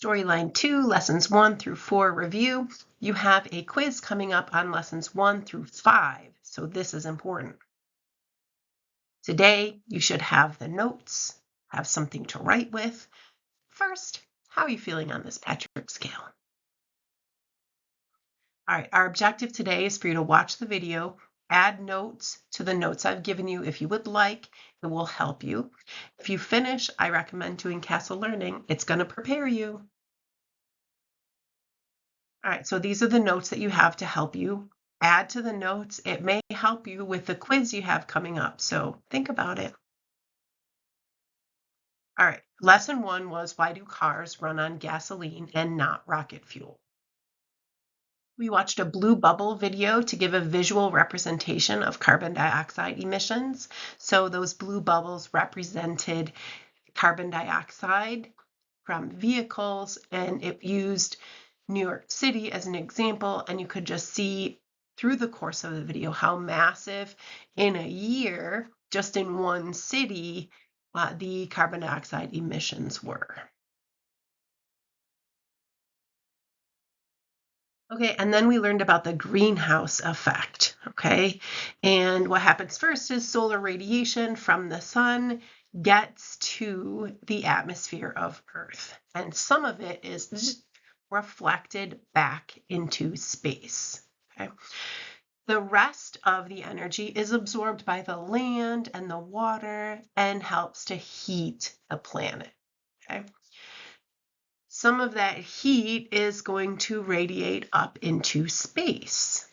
Storyline 2, lessons 1 through 4 review. You have a quiz coming up on lessons 1 through 5, so this is important. Today, you should have the notes, have something to write with. First, how are you feeling on this Patrick scale? All right, our objective today is for you to watch the video, add notes to the notes I've given you if you would like. It will help you. If you finish, I recommend doing Castle Learning. It's going to prepare you. All right, so these are the notes that you have to help you. Add to the notes. It may help you with the quiz you have coming up, so think about it. All right, lesson 1 was why do cars run on gasoline and not rocket fuel? We watched a blue bubble video to give a visual representation of carbon dioxide emissions. So those blue bubbles represented carbon dioxide from vehicles, and it used New York City as an example, and you could just see through the course of the video how massive in a year, just in one city, the carbon dioxide emissions were. Okay, and then we learned about the greenhouse effect, okay? And what happens first is solar radiation from the sun gets to the atmosphere of Earth, and some of it is reflected back into space, okay? The rest of the energy is absorbed by the land and the water and helps to heat the planet, okay? Some of that heat is going to radiate up into space,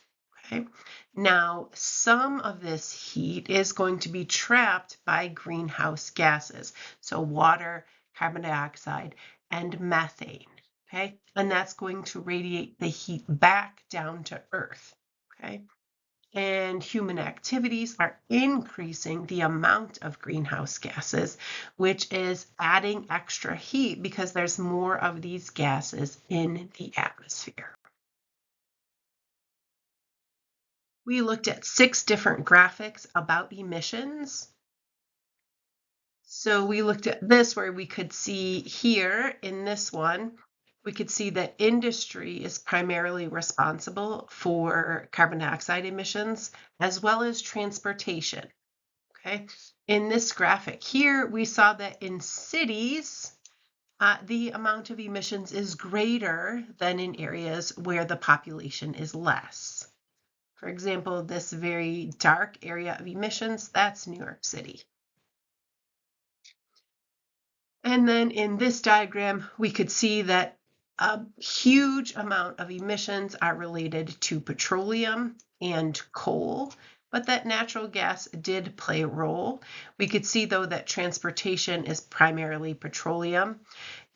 okay? Now, some of this heat is going to be trapped by greenhouse gases, so water, carbon dioxide, and methane, okay? And that's going to radiate the heat back down to Earth, okay? And human activities are increasing the amount of greenhouse gases, which is adding extra heat because there's more of these gases in the atmosphere. We looked at 6 different graphics about emissions. So we looked at this where we could see here in this one, we could see that industry is primarily responsible for carbon dioxide emissions, as well as transportation, okay? In this graphic here, we saw that in cities, the amount of emissions is greater than in areas where the population is less. For example, this very dark area of emissions, that's New York City. And then in this diagram, we could see that a huge amount of emissions are related to petroleum and coal, but that natural gas did play a role. We could see, though, that transportation is primarily petroleum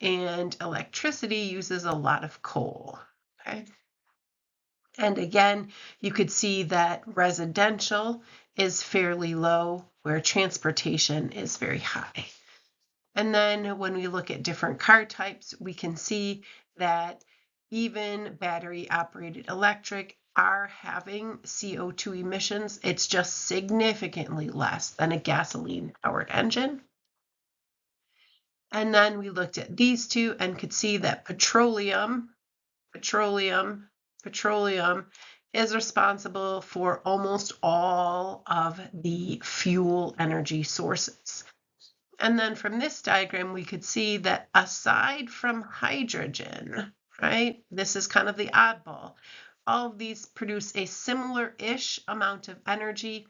and electricity uses a lot of coal, okay? And again, you could see that residential is fairly low, where transportation is very high. And then when we look at different car types, we can see that even battery operated electric are having CO2 emissions. It's just significantly less than a gasoline powered engine. And then we looked at these two and could see that petroleum is responsible for almost all of the fuel energy sources. And then from this diagram, we could see that aside from hydrogen, right, this is kind of the oddball, all of these produce a similar-ish amount of energy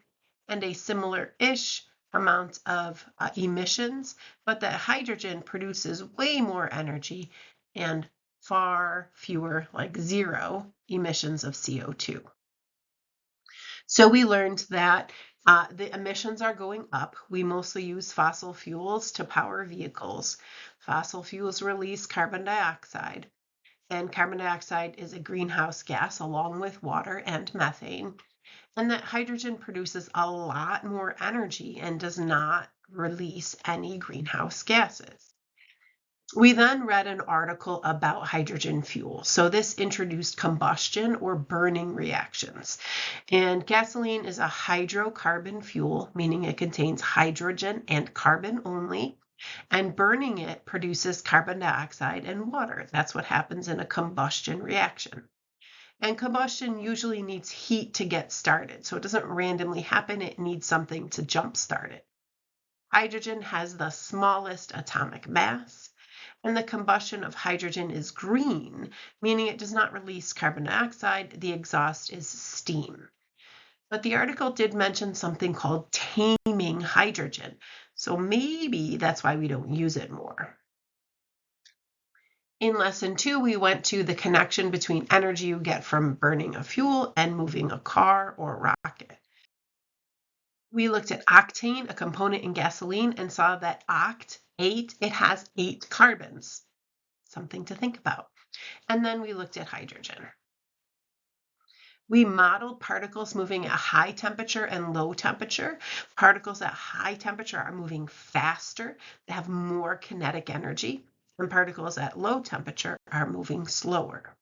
and a similar-ish amount of emissions, but that hydrogen produces way more energy and far fewer, like 0 emissions of CO2. So we learned that the emissions are going up. We mostly use fossil fuels to power vehicles. Fossil fuels release carbon dioxide, and carbon dioxide is a greenhouse gas along with water and methane, and that hydrogen produces a lot more energy and does not release any greenhouse gases. We then read an article about hydrogen fuel. So this introduced combustion or burning reactions. And gasoline is a hydrocarbon fuel, meaning it contains hydrogen and carbon only. And burning it produces carbon dioxide and water. That's what happens in a combustion reaction. And combustion usually needs heat to get started. So it doesn't randomly happen. It needs something to jumpstart it. Hydrogen has the smallest atomic mass, and the combustion of hydrogen is green, meaning it does not release carbon dioxide. The exhaust is steam. But the article did mention something called taming hydrogen. So maybe that's why we don't use it more. In lesson 2, we went to the connection between energy you get from burning a fuel and moving a car or rocket. We looked at octane, a component in gasoline, and saw that it has 8 carbons. Something to think about. And then we looked at hydrogen. We modeled particles moving at high temperature and low temperature. Particles at high temperature are moving faster. They have more kinetic energy. And particles at low temperature are moving slower.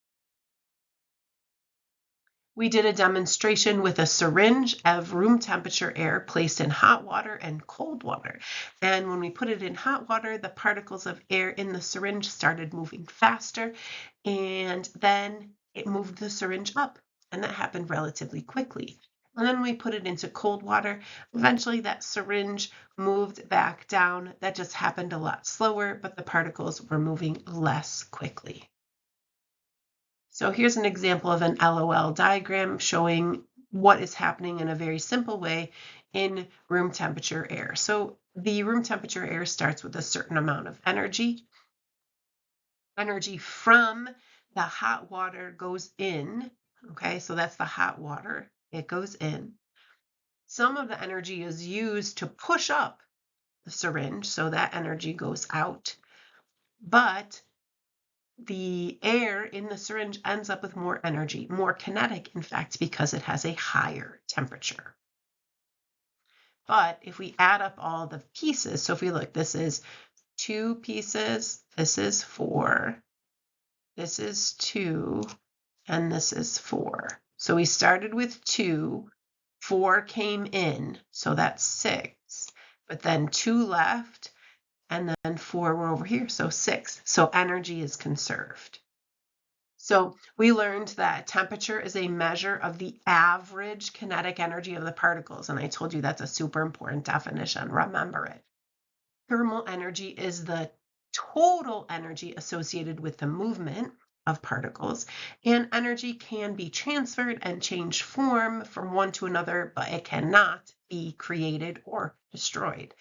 We did a demonstration with a syringe of room temperature air placed in hot water and cold water. And when we put it in hot water, the particles of air in the syringe started moving faster, and then it moved the syringe up, and that happened relatively quickly. And then we put it into cold water. Eventually that syringe moved back down. That just happened a lot slower, but the particles were moving less quickly. So here's an example of an LOL diagram showing what is happening in a very simple way in room temperature air. So the room temperature air starts with a certain amount of energy. Energy from the hot water goes in. Okay, so that's the hot water. It goes in. Some of the energy is used to push up the syringe, so that energy goes out. But the air in the syringe ends up with more energy, more kinetic, in fact, because it has a higher temperature. But if we add up all the pieces, so if we look, this is 2 pieces, this is 4, this is 2, and this is 4. So we started with 2, 4 came in, so that's 6, but then 2 left, and then 4 were over here, so 6. So energy is conserved. So we learned that temperature is a measure of the average kinetic energy of the particles, and I told you that's a super important definition. Remember it. Thermal energy is the total energy associated with the movement of particles, and energy can be transferred and change form from one to another, but it cannot be created or destroyed.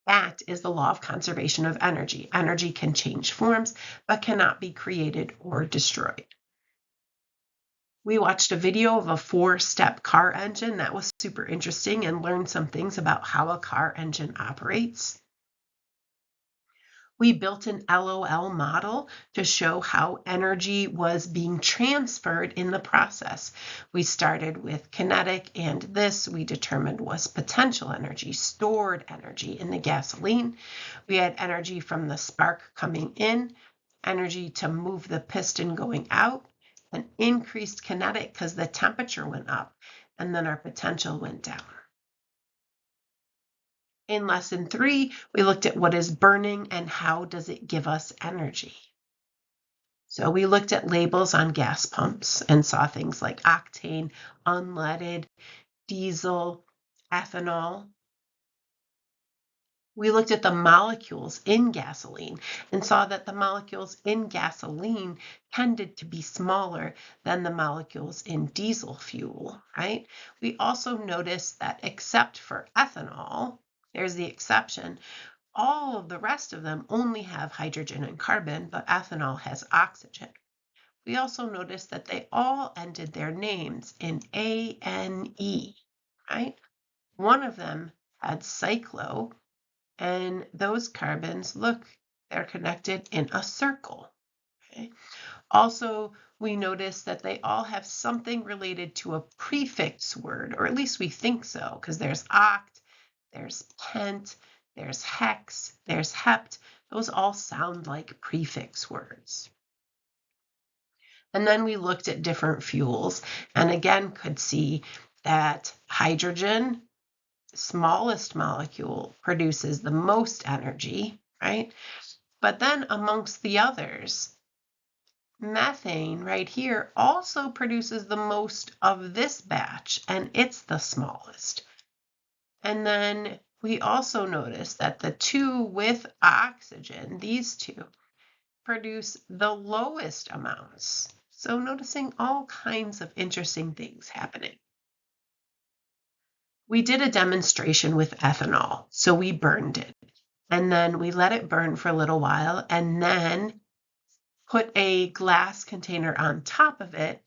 That is the law of conservation of energy. Energy can change forms, but cannot be created or destroyed. We watched a video of a 4-step car engine. That was super interesting and learned some things about how a car engine operates. We built an LOL model to show how energy was being transferred in the process. We started with kinetic, and this we determined was potential energy, stored energy in the gasoline. We had energy from the spark coming in, energy to move the piston going out, and increased kinetic because the temperature went up, and then our potential went down. In lesson 3, we looked at what is burning and how does it give us energy. So we looked at labels on gas pumps and saw things like octane, unleaded, diesel, ethanol. We looked at the molecules in gasoline and saw that the molecules in gasoline tended to be smaller than the molecules in diesel fuel, right? We also noticed that except for ethanol, there's the exception, all of the rest of them only have hydrogen and carbon, but ethanol has oxygen. We also noticed that they all ended their names in ANE, right? One of them had cyclo, and those carbons, look, they're connected in a circle. Okay? Also, we notice that they all have something related to a prefix word, or at least we think so, because there's oct, there's pent, there's hex, there's hept. Those all sound like prefix words. And then we looked at different fuels and again could see that hydrogen smallest molecule produces the most energy, right? But then amongst the others, methane right here also produces the most of this batch, and it's the smallest. And then we also notice that the two with oxygen, these two, produce the lowest amounts. So noticing all kinds of interesting things happening. We did a demonstration with ethanol, so we burned it. And then we let it burn for a little while and then put a glass container on top of it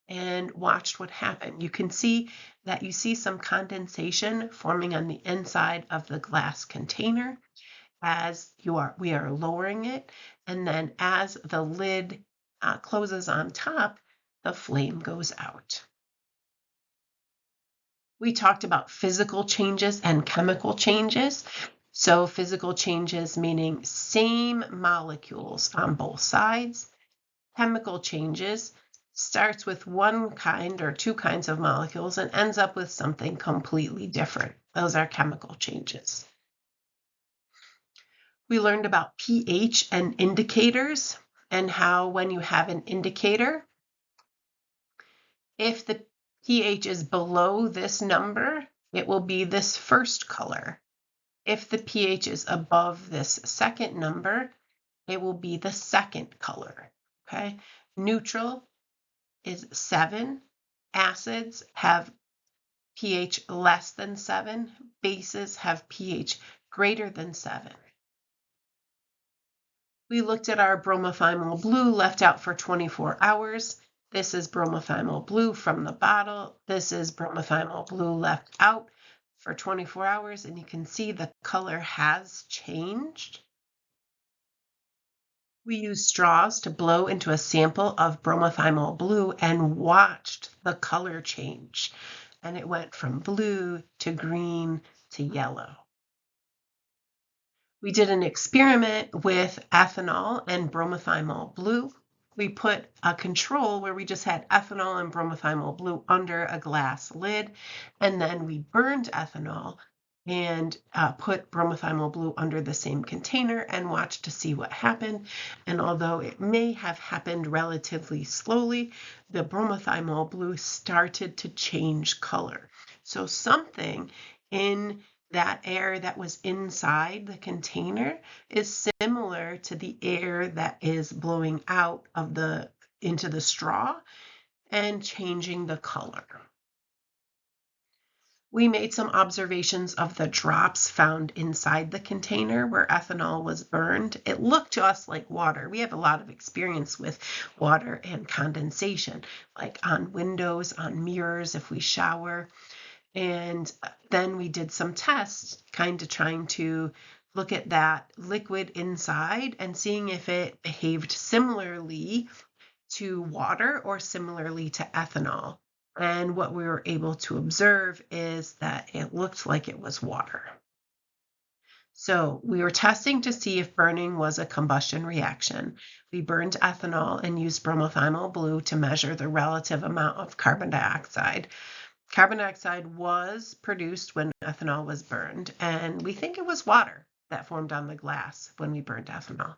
and watched what happened. You can see that you see some condensation forming on the inside of the glass container as we are lowering it. And then as the lid closes on top, the flame goes out. We talked about physical changes and chemical changes. So physical changes meaning same molecules on both sides. Chemical changes starts with one kind or two kinds of molecules and ends up with something completely different. Those are chemical changes. We learned about pH and indicators and how when you have an indicator, if the pH is below this number, it will be this first color. If the pH is above this second number, it will be the second color, okay? Neutral is 7. Acids have pH less than 7. Bases have pH greater than 7. We looked at our bromothiamyl blue left out for 24 hours. This is bromothiamyl blue from the bottle. This is bromothiamyl blue left out for 24 hours, and you can see the color has changed. We used straws to blow into a sample of bromothiamyl blue and watched the color change. And it went from blue to green to yellow. We did an experiment with ethanol and bromothiamyl blue. We put a control where we just had ethanol and bromothiamyl blue under a glass lid, and then we burned ethanol and put bromothiamyl blue under the same container and watched to see what happened. And although it may have happened relatively slowly, the bromothiamyl blue started to change color. So something in that air that was inside the container is similar to the air that is blowing out of into the straw and changing the color. We made some observations of the drops found inside the container where ethanol was burned. It looked to us like water. We have a lot of experience with water and condensation, like on windows, on mirrors, if we shower. And then we did some tests, kind of trying to look at that liquid inside and seeing if it behaved similarly to water or similarly to ethanol. And what we were able to observe is that it looked like it was water. So we were testing to see if burning was a combustion reaction. We burned ethanol and used bromothiamyl blue to measure the relative amount of carbon dioxide. Carbon dioxide was produced when ethanol was burned, and we think it was water that formed on the glass when we burned ethanol.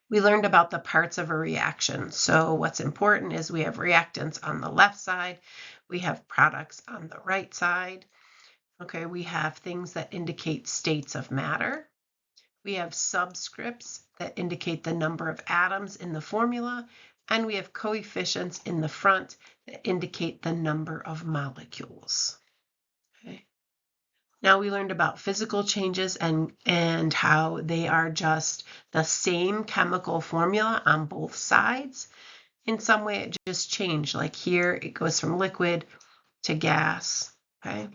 We learned about the parts of a reaction. So what's important is we have reactants on the left side. We have products on the right side. Okay, we have things that indicate states of matter. We have subscripts that indicate the number of atoms in the formula. And we have coefficients in the front that indicate the number of molecules. Okay. Now we learned about physical changes and how they are just the same chemical formula on both sides. In some way it just changed. Like here it goes from liquid to gas. Okay.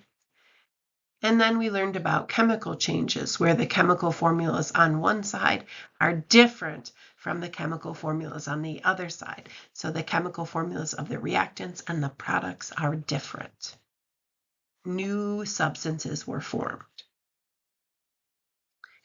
And then we learned about chemical changes where the chemical formulas on one side are different from the chemical formulas on the other side. So the chemical formulas of the reactants and the products are different. New substances were formed.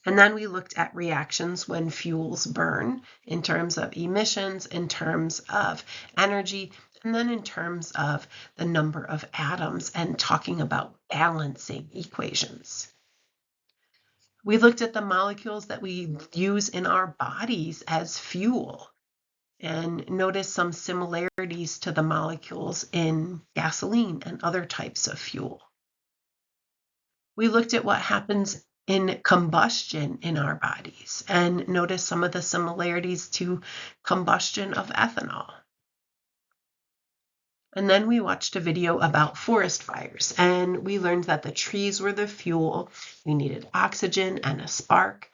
And then we looked at reactions when fuels burn in terms of emissions, in terms of energy, And then in terms of the number of atoms and talking about balancing equations. We looked at the molecules that we use in our bodies as fuel and noticed some similarities to the molecules in gasoline and other types of fuel. We looked at what happens in combustion in our bodies and noticed some of the similarities to combustion of ethanol. And then we watched a video about forest fires, and we learned that the trees were the fuel. We needed oxygen and a spark.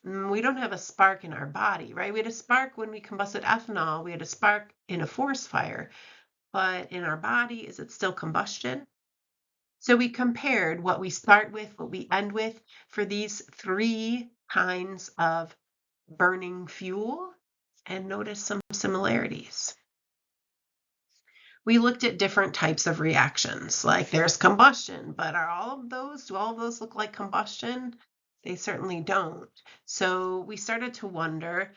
We don't have a spark in our body, right? We had a spark when we combusted ethanol. We had a spark in a forest fire, but in our body, is it still combustion? So we compared what we start with, what we end with for these three kinds of burning fuel and noticed some similarities. We looked at different types of reactions, like there's combustion, but do all of those look like combustion? They certainly don't. So we started to wonder,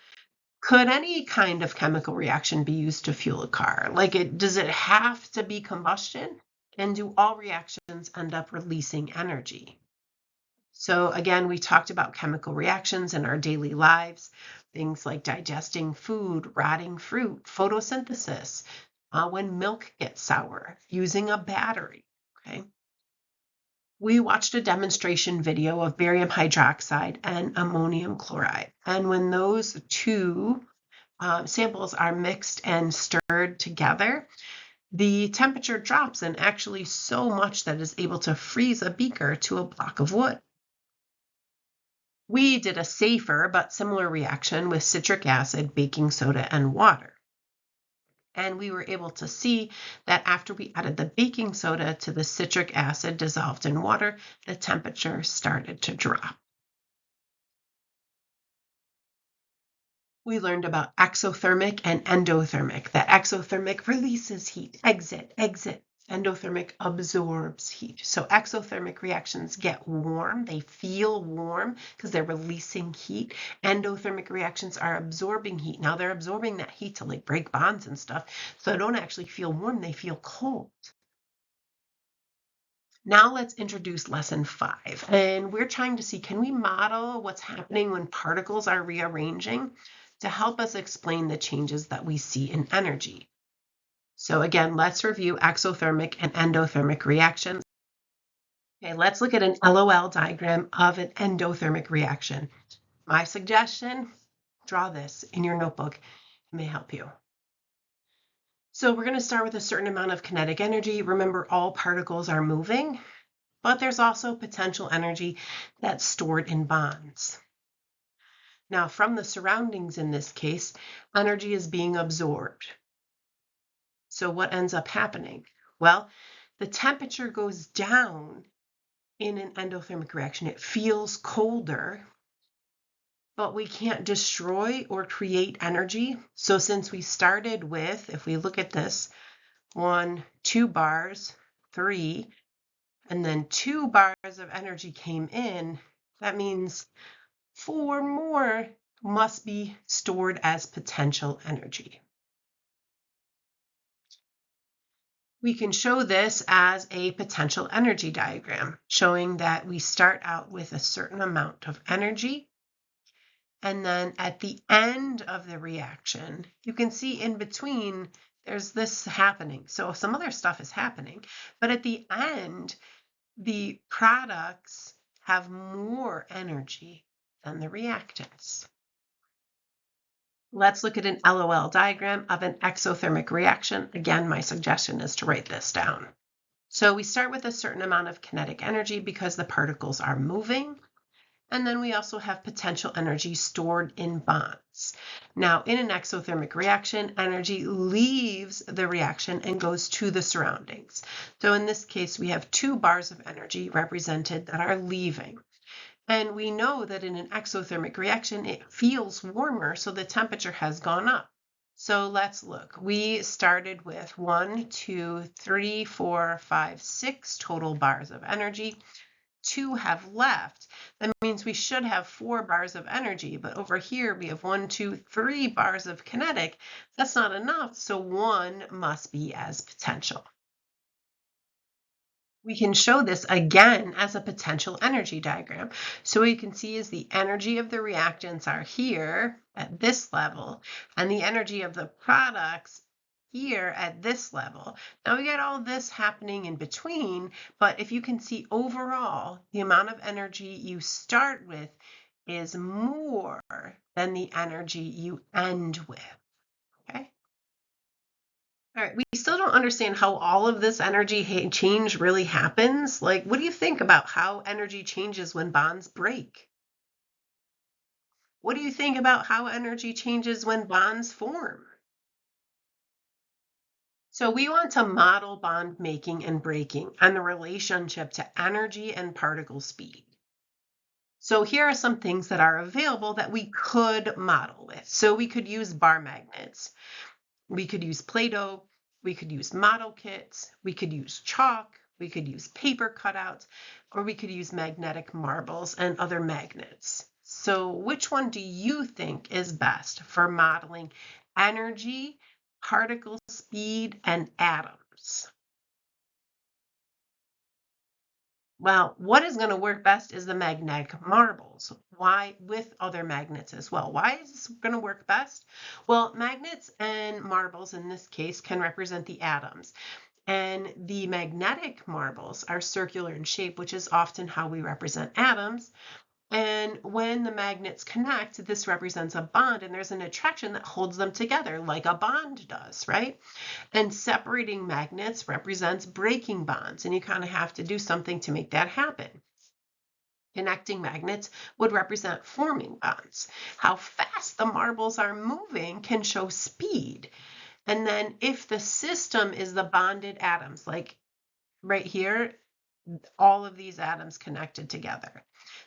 could any kind of chemical reaction be used to fuel a car? Does it have to be combustion? And do all reactions end up releasing energy? So again, we talked about chemical reactions in our daily lives, things like digesting food, rotting fruit, photosynthesis, when milk gets sour, using a battery, okay? We watched a demonstration video of barium hydroxide and ammonium chloride. And when those two samples are mixed and stirred together, the temperature drops, and actually so much that is able to freeze a beaker to a block of wood. We did a safer but similar reaction with citric acid, baking soda, and water. And we were able to see that after we added the baking soda to the citric acid dissolved in water, the temperature started to drop. We learned about exothermic and endothermic. That exothermic releases heat, exit. Endothermic absorbs heat. So exothermic reactions get warm. They feel warm because they're releasing heat. Endothermic reactions are absorbing heat. Now they're absorbing that heat to break bonds and stuff. So they don't actually feel warm. They feel cold. Now let's introduce lesson 5. And we're trying to see, can we model what's happening when particles are rearranging to help us explain the changes that we see in energy? So again, let's review exothermic and endothermic reactions. Okay, let's look at an LOL diagram of an endothermic reaction. My suggestion, draw this in your notebook. It may help you. So we're going to start with a certain amount of kinetic energy. Remember, all particles are moving, but there's also potential energy that's stored in bonds. Now, from the surroundings in this case, energy is being absorbed. So what ends up happening? Well, the temperature goes down in an endothermic reaction. It feels colder, but we can't destroy or create energy. So since we started with, if we look at this, 1, 2 bars, 3, and then 2 bars of energy came in, that means 4 more must be stored as potential energy. We can show this as a potential energy diagram, showing that we start out with a certain amount of energy, and then at the end of the reaction, you can see in between there's this happening. So some other stuff is happening, but at the end, the products have more energy than the reactants. Let's look at an LOL diagram of an exothermic reaction. Again, my suggestion is to write this down. So we start with a certain amount of kinetic energy because the particles are moving. And then we also have potential energy stored in bonds. Now, in an exothermic reaction, energy leaves the reaction and goes to the surroundings. So in this case, we have 2 bars of energy represented that are leaving. And we know that in an exothermic reaction, it feels warmer, so the temperature has gone up. So let's look. We started with 1, 2, 3, 4, 5, 6 total bars of energy. 2 have left. That means we should have 4 bars of energy, but over here we have 1, 2, 3 bars of kinetic. That's not enough, so 1 must be as potential. We can show this again as a potential energy diagram. So what you can see is the energy of the reactants are here at this level, and the energy of the products here at this level. Now we got all this happening in between, but if you can see overall, the amount of energy you start with is more than the energy you end with, okay? All right, we still don't understand how all of this energy change really happens. Like, what do you think about how energy changes when bonds break? What do you think about how energy changes when bonds form? So we want to model bond making and breaking and the relationship to energy and particle speed. So here are some things that are available that we could model with. So we could use bar magnets. We could use Play-Doh, we could use model kits, we could use chalk, we could use paper cutouts, or we could use magnetic marbles and other magnets. So which one do you think is best for modeling energy, particle speed, and atoms? Well, what is going to work best is the magnetic marbles. Why? With other magnets as well. Why is this going to work best? Well, magnets and marbles in this case can represent the atoms. And the magnetic marbles are circular in shape, which is often how we represent atoms. And when the magnets connect, this represents a bond, and there's an attraction that holds them together like a bond does, right? And separating magnets represents breaking bonds, and you kind of have to do something to make that happen. Connecting magnets would represent forming bonds. How fast the marbles are moving can show speed. And then if the system is the bonded atoms, like right here, all of these atoms connected together,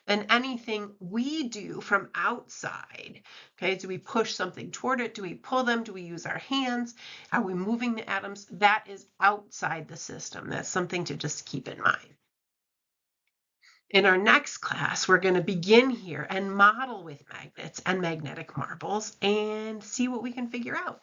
then anything we do from outside, okay, do we push something toward it? Do we pull them? Do we use our hands? Are we moving the atoms? That is outside the system. That's something to just keep in mind. In our next class, we're going to begin here and model with magnets and magnetic marbles and see what we can figure out.